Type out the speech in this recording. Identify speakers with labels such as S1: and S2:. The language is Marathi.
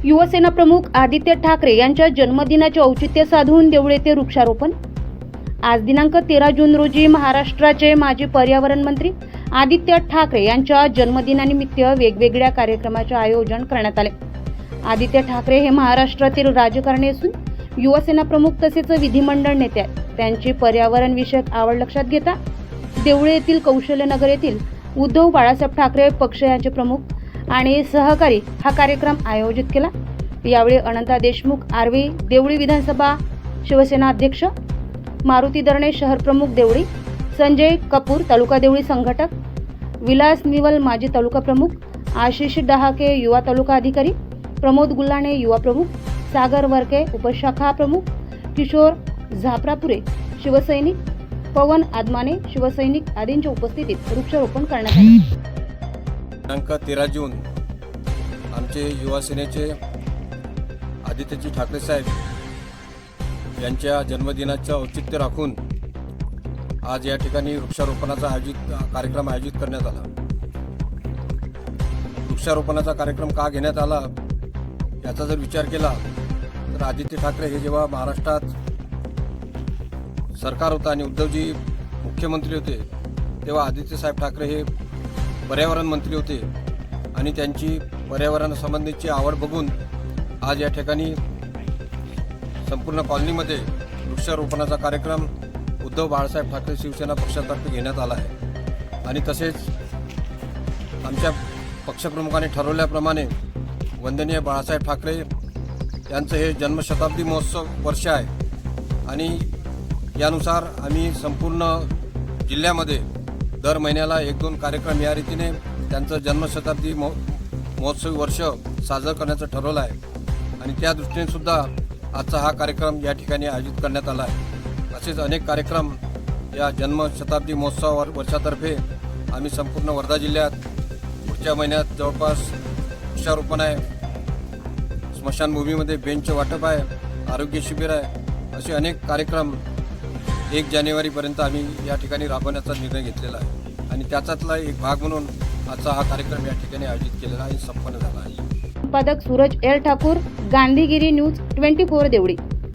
S1: युवसेना प्रमुख आदित्य ठाकरे यांच्या जन्मदिनाचे औचित्य साधून देवळे येथे वृक्षारोपण। आज दिनांक 13 जून रोजी महाराष्ट्राचे माजी पर्यावरण मंत्री आदित्य ठाकरे यांच्या जन्मदिनानिमित्त वेगवेगळ्या कार्यक्रमाचे आयोजन करण्यात आले। आदित्य ठाकरे हे महाराष्ट्रातील राजकारणी असून युवसेना प्रमुख तसेच विधिमंडळ नेते आहेत। त्यांची पर्यावरण विषयक आवड लक्षात घेता देवळे येथील कौशल्यनगर येथील उद्धव बाळासाहेब ठाकरे पक्ष यांचे प्रमुख आणि सहकारी हा कार्यक्रम आयोजित केला। यावेळी अनंता देशमुख आर्वी देवळी विधानसभा शिवसेना अध्यक्ष, मारुती दरणे शहर प्रमुख देवळी, संजय कपूर तालुका देवळी संघटक, विलास निवल माजी तालुका प्रमुख, आशिष डहाके युवा तालुका अधिकारी, प्रमोद गुल्हाणे युवा प्रमुख, सागर वरके उपशाखा प्रमुख, किशोर झापरापुरे शिवसैनिक, पवन आदमाने शिवसैनिक आदींच्या उपस्थितीत वृक्षारोपण करण्यात आले।
S2: दिनांक 13 जून आमचे युवा सेनेचे आदित्यजी ठाकरे साहेब यांच्या जन्मदिनाचं औचित्य राखून आज या ठिकाणी वृक्षारोपणाचा कार्यक्रम आयोजित करण्यात आला। वृक्षारोपणाचा कार्यक्रम का घेण्यात आला याचा जर विचार केला तर आदित्य ठाकरे हे जेव्हा महाराष्ट्रात सरकार होतं आणि उद्धवजी मुख्यमंत्री होते तेव्हा आदित्य साहेब ठाकरे हे पर्यावरण मंत्री होते आणि त्यांची पर्यावरणासंबंधीची आवड बघून आज या ठिकाणी संपूर्ण कॉलनीमध्ये वृक्षारोपणाचा कार्यक्रम उद्धव बाळासाहेब ठाकरे शिवसेना पक्षातर्फे घेण्यात आला आहे। आणि तसेच आमच्या पक्षप्रमुखांनी ठरवल्याप्रमाणे वंदनीय बाळासाहेब ठाकरे यांचं हे जन्मशताब्दी महोत्सव वर्ष आहे आणि यानुसार आम्ही संपूर्ण जिल्ह्यामध्ये दर महिन्याला 1-2 कार्यक्रम या रीतीने त्यांचं जन्मशताब्दी महोत्सवी वर्ष साजरं करण्याचं ठरवलं आहे आणि त्या दृष्टीने सुद्धा आजचा हा कार्यक्रम या ठिकाणी आयोजित करण्यात आला आहे। असेच अनेक कार्यक्रम या जन्मशताब्दी महोत्सव वर्षातर्फे आम्ही संपूर्ण वर्धा जिल्ह्यात पुढच्या महिन्यात जवळपास वृक्षारोपण आहे, स्मशानभूमीमध्ये बेंचचं वाटप आहे, आरोग्य शिबिर आहे, असे अनेक कार्यक्रम 1 जानेवारीपर्यंत आम्ही या ठिकाणी राबवण्याचा निर्णय घेतलेला आहे आणि त्याचातला एक भाग म्हणून आजचा हा कार्यक्रम या ठिकाणी आयोजित केलेला आणि संपन्न झाला आहे।
S1: संपादक सूरज एल ठाकूर, गांधीगिरी न्यूज 24 देवळी।